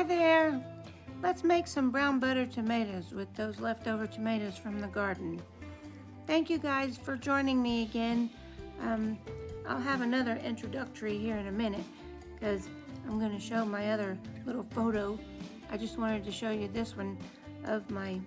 Hi there! Let's make some brown butter tomatoes with those leftover tomatoes from the garden. Thank you guys for joining me again. I'll have another introductory here in a minute because I'm going to show my other little photo. I just wanted to show you this one of my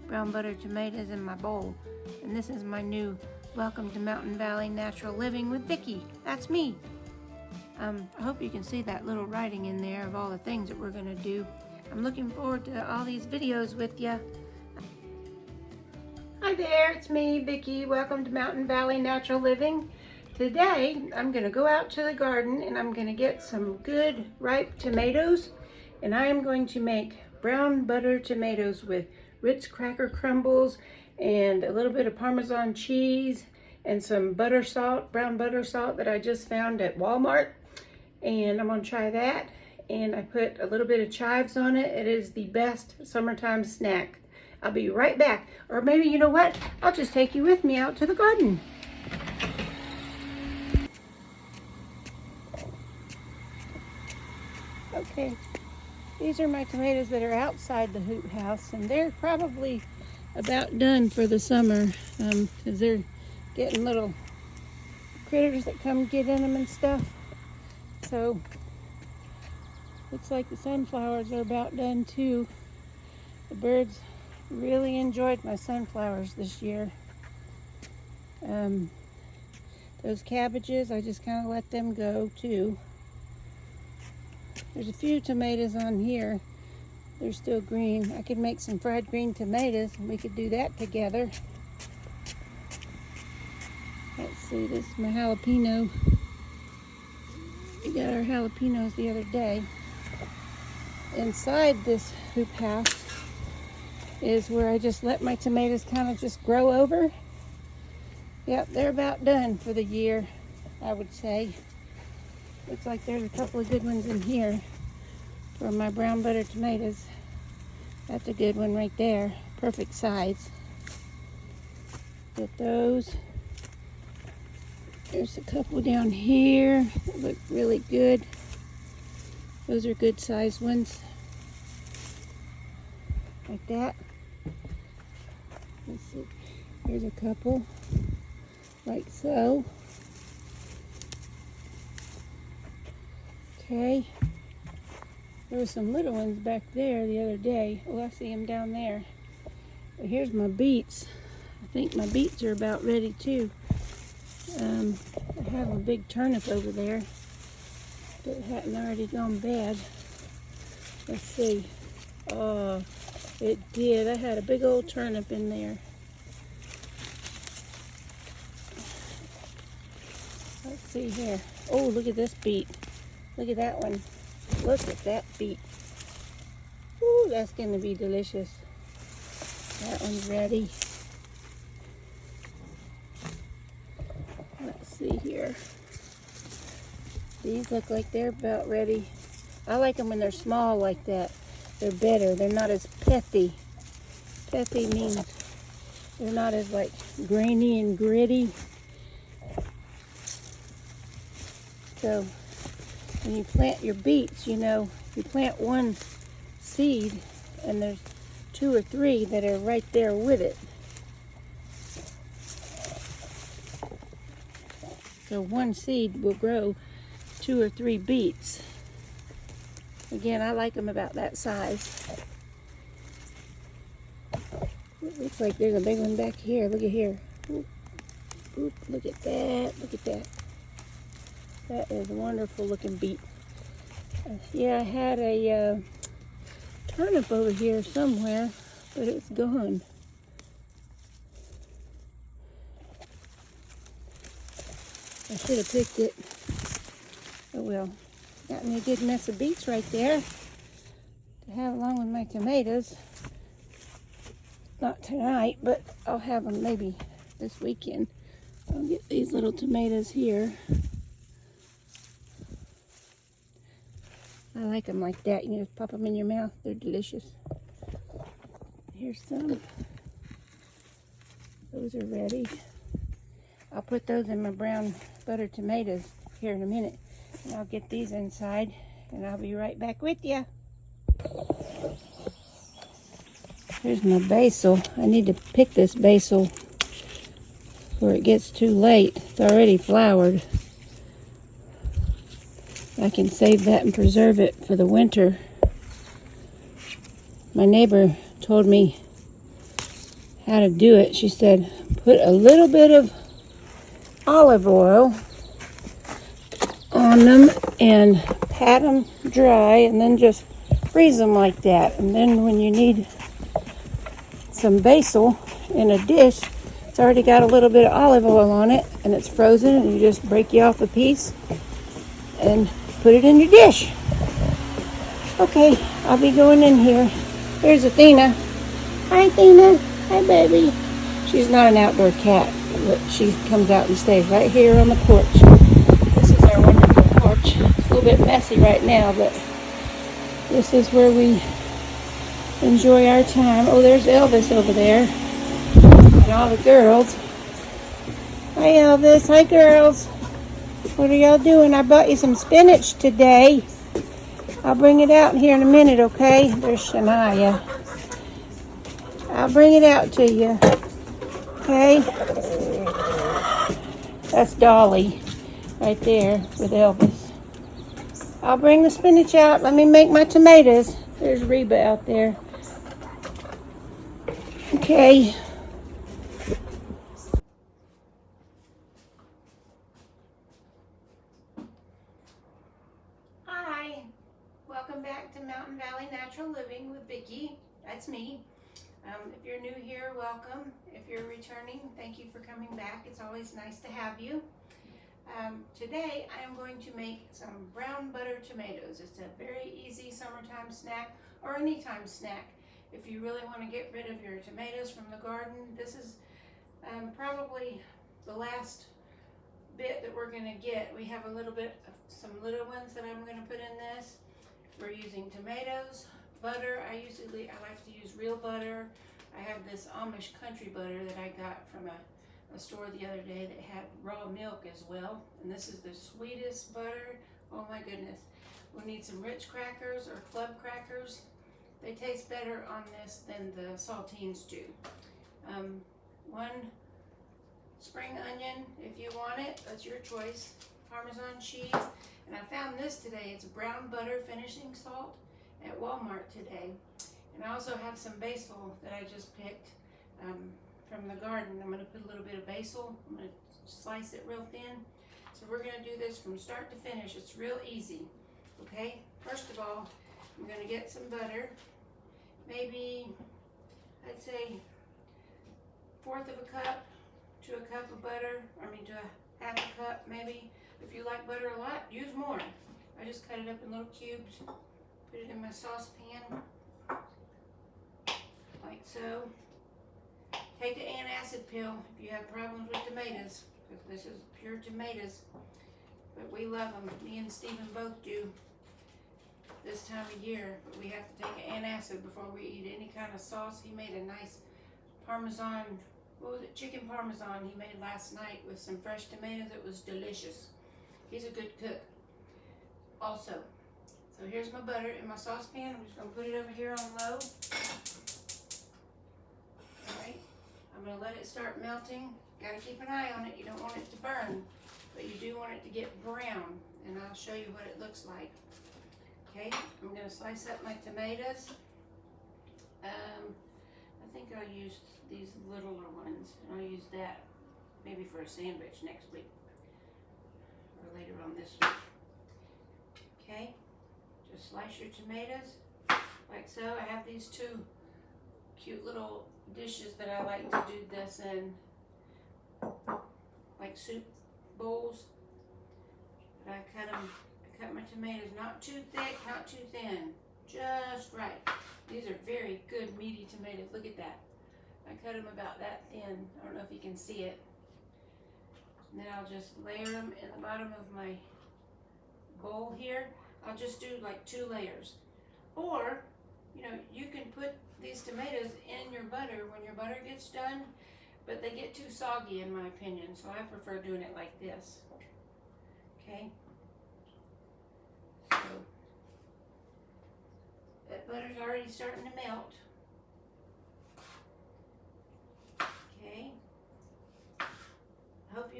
brown butter tomatoes in my bowl. And this is my new Welcome to Mountain Valley Natural Living with Vicki. That's me. I hope you can see that little writing in there of all the things that we're going to do. I'm looking forward to all these videos with you. Hi there, it's me, Vicki. Welcome to Mountain Valley Natural Living. Today, I'm going to go out to the garden and I'm going to get some good ripe tomatoes. And I am going to make brown butter tomatoes with Ritz cracker crumbles and a little bit of Parmesan cheese and some butter salt, brown butter salt that I just found at Walmart. And I'm going to try that. And I put a little bit of chives on it. It is the best summertime snack. I'll be right back. Or maybe, you know what? I'll just take you with me out to the garden. Okay, these are my tomatoes that are outside the hoop house, and they're probably about done for the summer because they're getting little critters that come get in them and stuff. So looks like the sunflowers are about done too. The birds really enjoyed my sunflowers this year. Those cabbages, I just kind of let them go too. There's a few tomatoes on here. They're still green. I could make some fried green tomatoes and we could do that together. Let's see, this is my jalapeno. We got our jalapenos the other day. Inside this hoop house is where I just let my tomatoes kind of just grow over. Yep, they're about done for the year, I would say. Looks like there's a couple of good ones in here for my brown butter tomatoes. That's a good one right there. Perfect size. Get those. There's a couple down here that look really good. Those are good sized ones. Like that. Let's see. Here's a couple. Like so. Okay. There were some little ones back there the other day. Oh, I see them down there. But here's my beets. I think my beets are about ready too. I have a big turnip over there that hadn't already gone bad. Let's see. Oh, it did. I had a big old turnip in there. Let's see here. Oh, look at this beet. Look at that one. Look at that beet. Ooh, that's going to be delicious. That one's ready. Let's see here. These look like they're about ready. I like them when they're small like that. They're better. They're not as pethy. Pethy means they're not as like grainy and gritty. So when you plant your beets, you know, you plant one seed and there's 2 or 3 that are right there with it. So one seed will grow 2 or 3 beets. Again, I like them about that size. It looks like there's a big one back here. Look at here. Oop, oop, look at that. Look at that. That is a wonderful looking beet. Yeah, I had a turnip over here somewhere, but it's gone. I should have picked it. Oh well. Got me a good mess of beets right there to have along with my tomatoes. Not tonight, but I'll have them maybe this weekend. I'll get these little tomatoes here. I like them like that. You can just pop them in your mouth. They're delicious. Here's some. Those are ready. I'll put those in my brown butter tomatoes here in a minute. And I'll get these inside and I'll be right back with you. Here's my basil. I need to pick this basil before it gets too late. It's already floured. I can save that and preserve it for the winter. My neighbor told me how to do it. She said, put a little bit of olive oil on them and pat them dry and then just freeze them like that. And then when you need some basil in a dish, it's already got a little bit of olive oil on it and it's frozen, and you just break you off a piece and put it in your dish. Okay, I'll be going in here. Here's Athena. Hi, Athena. Hi, baby. She's not an outdoor cat, but she comes out and stays right here on the porch. This is our wonderful porch. It's a little bit messy right now, but this is where we enjoy our time. Oh, there's Elvis over there and all the girls. Hi, Elvis. Hi, girls. What are y'all doing? I bought you some spinach today. I'll bring it out here in a minute, okay? There's Shania. I'll bring it out to you, okay? That's Dolly right there with Elvis. I'll bring the spinach out. Let me make my tomatoes. There's Reba out there. Okay. Hi. Welcome back to Mountain Valley Natural Living with Vicki. That's me. If you're new here, welcome. If you're returning, thank you for coming back. It's always nice to have you. Today I am going to make some brown butter tomatoes. It's a very easy summertime snack or anytime snack. If you really want to get rid of your tomatoes from the garden, this is probably the last bit that we're going to get. We have a little bit of some little ones that I'm going to put in this. We're using tomatoes, butter. I like to use real butter. I have this Amish country butter that I got from a store the other day that had raw milk as well. And this is the sweetest butter. Oh my goodness. We'll need some Ritz crackers or club crackers. They taste better on this than the saltines do. 1 spring onion if you want it. That's your choice. Parmesan cheese. And I found this today. It's brown butter finishing salt at Walmart today. And I also have some basil that I just picked from the garden. I'm going to put a little bit of basil. I'm going to slice it real thin. So we're going to do this from start to finish. It's real easy. Okay, first of all, I'm going to get some butter. Maybe, I'd say 1/4 of a cup to a cup of butter. To a 1/2 a cup maybe. If you like butter a lot, use more. I just cut it up in little cubes. Put it in my saucepan, like so. Take the antacid pill if you have problems with tomatoes, because this is pure tomatoes. But we love them. Me and Stephen both do this time of year. But we have to take an antacid before we eat any kind of sauce. He made a nice Parmesan, chicken Parmesan he made last night with some fresh tomatoes. It was delicious. He's a good cook also. So here's my butter in my saucepan. I'm just going to put it over here on low. Alright, I'm going to let it start melting. Got to keep an eye on it. You don't want it to burn, but you do want it to get brown, and I'll show you what it looks like. Okay, I'm going to slice up my tomatoes. I think I'll use these littler ones, and I'll use that maybe for a sandwich next week or later on this week. Okay, just slice your tomatoes like so. I have these 2 cute little dishes that I like to do this in, like soup bowls. But I cut my tomatoes not too thick, not too thin, just right. These are very good meaty tomatoes. Look at that. I cut them about that thin. I don't know if you can see it. And then I'll just layer them in the bottom of my bowl here. I'll just do like 2 layers. Or, you can put these tomatoes in your butter when your butter gets done, but they get too soggy in my opinion, so I prefer doing it like this. Okay? So, that butter's already starting to melt.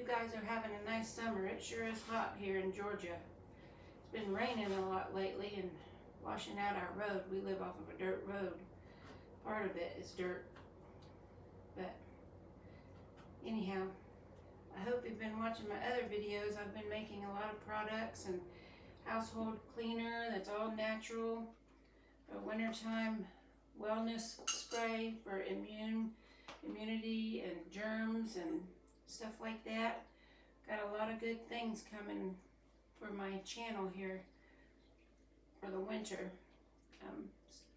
guys are having a nice summer. It sure is hot here in Georgia. It's been raining a lot lately and washing out our road. We live off of a dirt road. Part of it is dirt. But anyhow, I hope you've been watching my other videos. I've been making a lot of products and household cleaner that's all natural. A wintertime wellness spray for immunity and germs and stuff like that. Got a lot of good things coming for my channel here for the winter.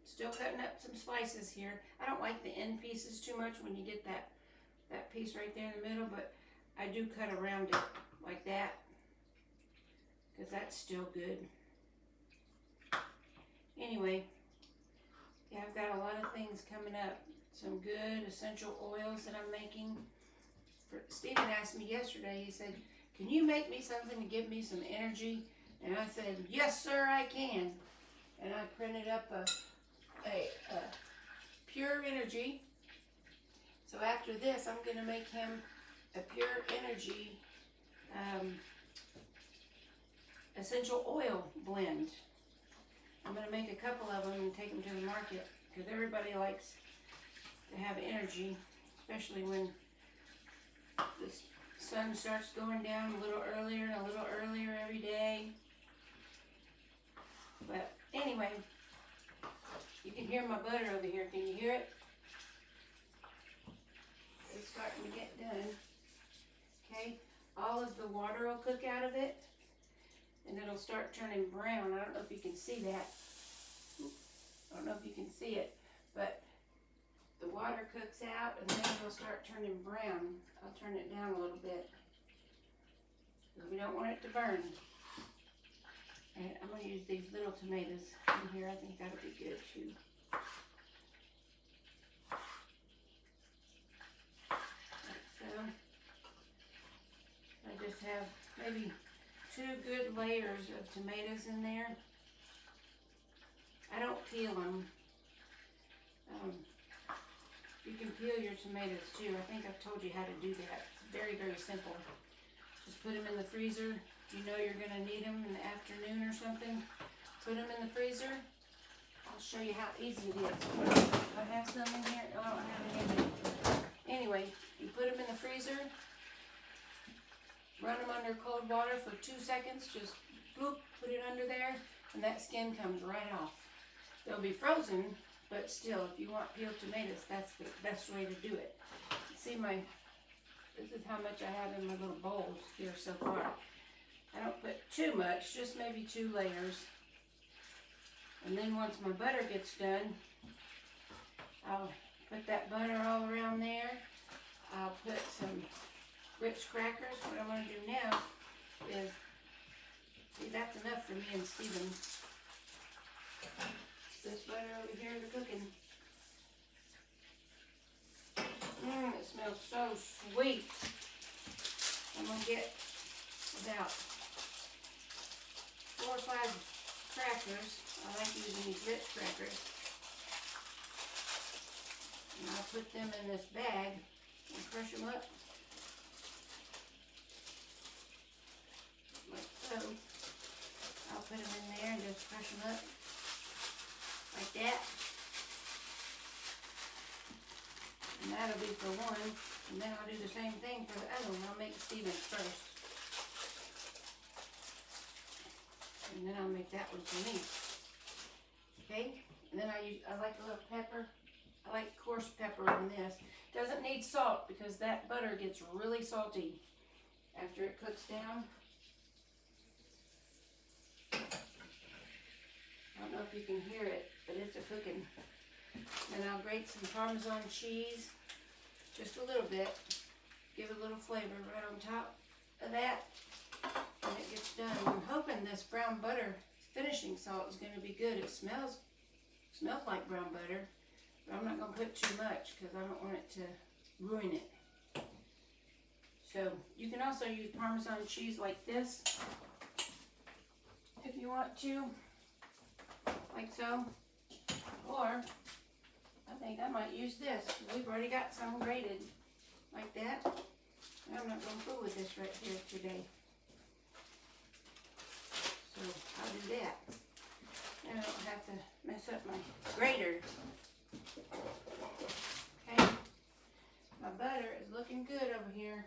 Still cutting up some slices here. I don't like the end pieces too much when you get that piece right there in the middle, but I do cut around it like that because that's still good. Anyway, yeah, I've got a lot of things coming up. Some good essential oils that I'm making. Stephen asked me yesterday, he said, can you make me something to give me some energy? And I said, yes sir, I can. And I printed up a Pure Energy. So after this, I'm going to make him a Pure Energy essential oil blend. I'm going to make a couple of them and take them to the market because everybody likes to have energy, especially when the sun starts going down a little earlier and a little earlier every day. But anyway, you can hear my butter over here. Can you hear it? It's starting to get done. Okay, all of the water will cook out of it and it'll start turning brown. I don't know if you can see that. I don't know if you can see it, but the water cooks out and then it'll start turning brown. I'll turn it down a little bit because we don't want it to burn. And I'm going to use these little tomatoes in here. I think that'll be good too. Like so. I just have maybe 2 good layers of tomatoes in there. I don't peel them. You can peel your tomatoes too. I think I've told you how to do that. It's very, very simple. Just put them in the freezer. You know you're going to need them in the afternoon or something. Put them in the freezer. I'll show you how easy it is. Do I have some in here? No, I don't have any in here. Anyway, you put them in the freezer. Run them under cold water for 2 seconds. Just boop, put it under there, and that skin comes right off. They'll be frozen, but still, if you want peeled tomatoes, that's the best way to do it. See this is how much I have in my little bowls here so far. I don't put too much, just maybe 2 layers. And then once my butter gets done, I'll put that butter all around there. I'll put some Ritz crackers. What I'm going to do now is, see, that's enough for me and Stephen. This butter over here is cooking. It smells so sweet. I'm going to get about 4 or 5 crackers. I like using these Ritz crackers. And I'll put them in this bag and crush them up. Like so. I'll put them in there and just crush them up. Like that. And that'll be for one. And then I'll do the same thing for the other one. I'll make Stephen's first. And then I'll make that one for me. Okay? And then I like a little pepper. I like coarse pepper in this. Doesn't need salt because that butter gets really salty after it cooks down. I don't know if you can hear it, but it's a cooking. And I'll grate some Parmesan cheese, just a little bit. Give a little flavor right on top of that. When it gets done, I'm hoping this brown butter finishing salt is going to be good. It smells like brown butter, but I'm not going to put too much because I don't want it to ruin it. So you can also use Parmesan cheese like this if you want to, like so. Or I think I might use this. We've already got some grated like that. I'm not going to fool with this right here today. So I'll do that. And I don't have to mess up my grater. Okay. My butter is looking good over here.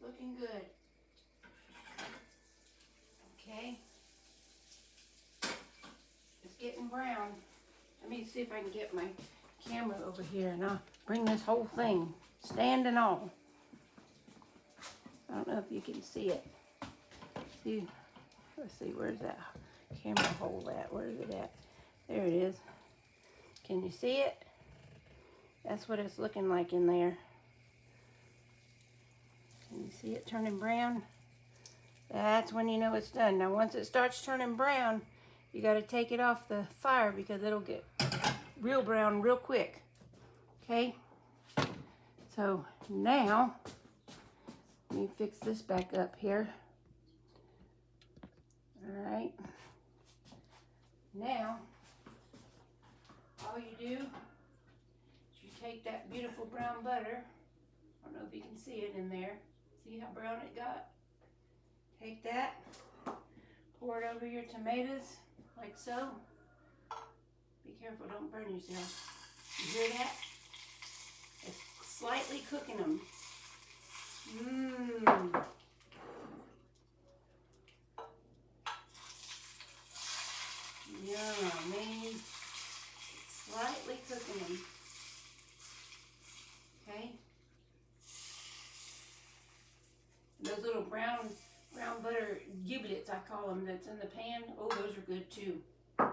Looking good. Okay. It's getting brown. Let me see if I can get my camera over here and I'll bring this whole thing, stand and all. I don't know if you can see it. See, let's see, where's that camera hole at? Where is it at? There it is. Can you see it? That's what it's looking like in there. Can you see it turning brown? That's when you know it's done. Now once it starts turning brown, you got to take it off the fire because it'll get real brown real quick. Okay? So now, let me fix this back up here. Alright. Now, all you do is you take that beautiful brown butter. I don't know if you can see it in there. See how brown it got? Take that, pour it over your tomatoes, like so. Be careful, don't burn yourself. You hear that? It's slightly cooking them. Mmm. Yummy. Slightly cooking them. Okay? Those little brown butter giblets, I call them, that's in the pan. Oh, those are good too. I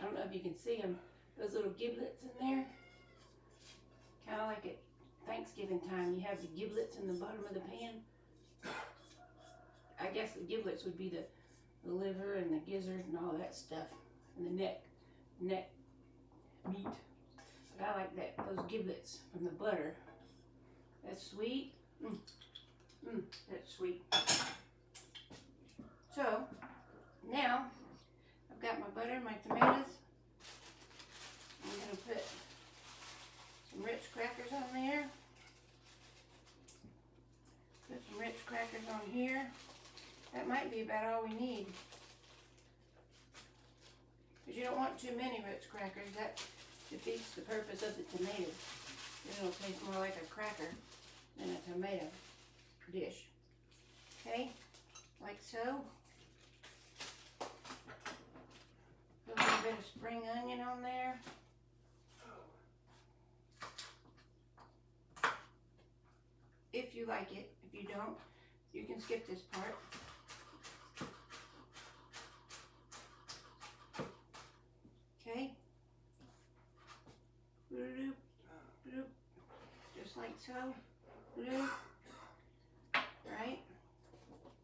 don't know if you can see them. Those little giblets in there. Kind of like at Thanksgiving time, you have the giblets in the bottom of the pan. I guess the giblets would be the liver and the gizzard and all that stuff. And the neck meat. But I like those giblets from the butter. That's sweet. That's sweet. So, now, I've got my butter and my tomatoes. I'm going to put some Ritz crackers on there. Put some Ritz crackers on here. That might be about all we need. Because you don't want too many Ritz crackers. That defeats the purpose of the tomatoes. It'll taste more like a cracker than a tomato dish. Okay, like so. Put a little bit of spring onion on there. If you like it. If you don't, you can skip this part. Okay. Just like so. Right?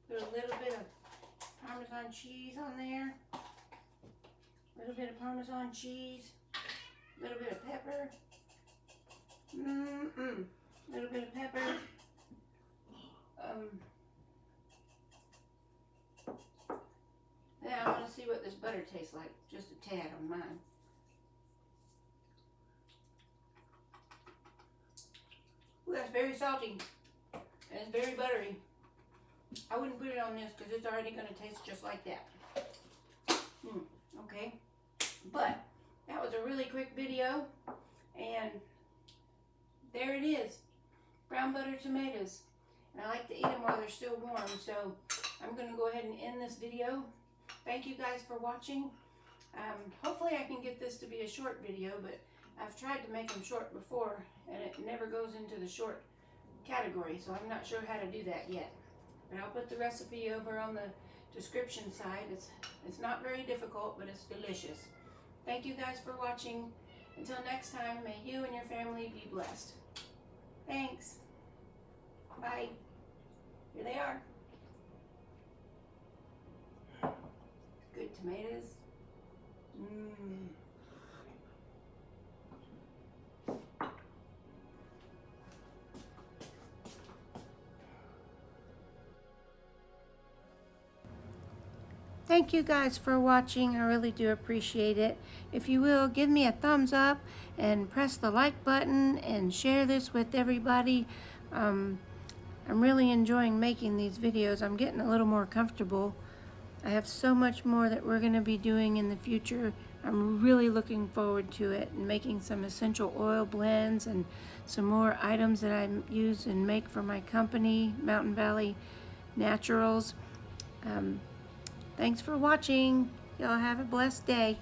Put a little bit of Parmesan cheese on there. A little bit of Parmesan cheese. A little bit of pepper. A little bit of pepper. Then I want to see what this butter tastes like. Just a tad on mine. Ooh, that's very salty. And it's very buttery. I wouldn't put it on this because it's already going to taste just like that. Okay. But that was a really quick video. And there it is. Brown butter tomatoes. And I like to eat them while they're still warm. So I'm going to go ahead and end this video. Thank you guys for watching. Hopefully I can get this to be a short video, but I've tried to make them short before and it never goes into the short category, so I'm not sure how to do that yet. But I'll put the recipe over on the description side. It's not very difficult, but it's delicious. Thank you guys for watching. Until next time, may you and your family be blessed. Thanks. Bye. Here they are. Good tomatoes. Thank you guys for watching. I really do appreciate it. If you will, give me a thumbs up and press the like button and share this with everybody. I'm really enjoying making these videos. I'm getting a little more comfortable. I have so much more that we're going to be doing in the future. I'm really looking forward to it, and making some essential oil blends and some more items that I use and make for my company, Mountain Valley Naturals. Thanks for watching. Y'all have a blessed day.